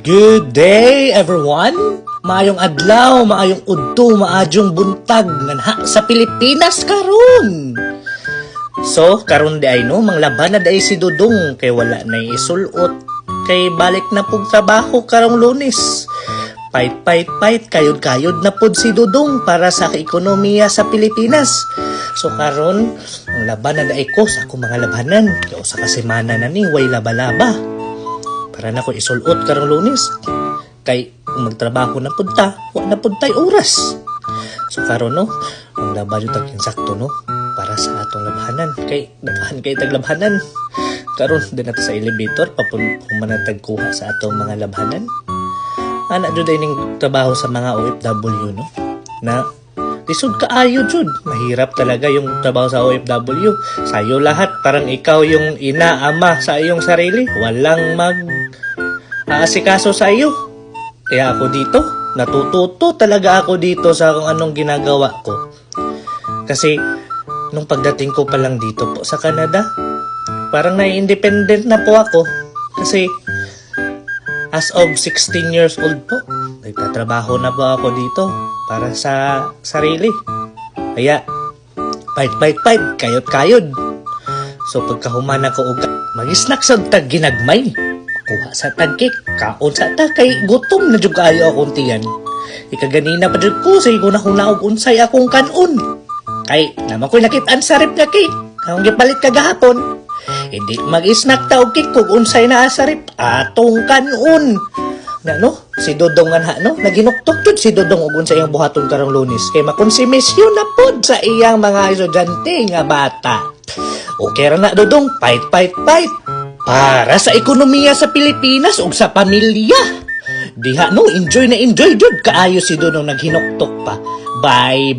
Good day, everyone! Maayong adlaw, maayong udto, maadyong buntag nganha sa Pilipinas karon. So, karon di ay no, manglaban na di si Dudong kay wala na isulot. Kay balik na pug trabaho karong Lunes. Fight, kayod na pud si Dudong para sa ekonomiya sa Pilipinas. So karon, ang laban na daay ko sa akong mga labanan. Kaya sa kasemana na ni, way laba-laba. Para na ko isulot karong Lunes. Kay kung magtrabaho na punta, wala na puntay oras. So karon no, ang laban yung taging sakto no, para sa atong labanan. Kay nagahan kay taglabhanan. Karon din nato sa elevator papumanatag kuha sa atong mga labanan. Ana jud ay ning trabaho sa mga OFW no, na lisod kaayo jud. Mahirap talaga yung trabaho sa OFW. Sa'yo lahat, parang ikaw yung ina, ama sa iyong sarili. Walang aasikaso sa iyo. Kaya ako dito, natututo talaga ako dito sa kung anong ginagawa ko. Kasi, nung pagdating ko pa lang dito po sa Canada, parang na-independent na po ako. Kasi, as of 16 years old po, nagtatrabaho na po ako dito para sa sarili. Kaya, fight, kayod. So, pagkahuman ako uga, mag-snack sa tag ginagmay. Kuha sa tagkik, kaon sa ta, kay gutom na dyan kaayo akong tiyan. Ikaganina pa dyan ko, sa ko na kung naog unsay akong kanon. Kay, naman ko'y nakitaan sa rip na cake, akong gipalit kagahapon. Hindi mag-snack ta og cake kung unsay na sa rip, atong kanon. Na no, si Dodong nga no, naginuktok jud si Dodong ug unsay iyang buhaton karong Lunes kay makonsumisyon na pod sa iyang mga estudyante nga bata. Okay ra na Dodong, fight para sa ekonomiya sa Pilipinas ug sa pamilya. Diha no, enjoy jud kaayo si Dodong naghinuktok pa. Bye.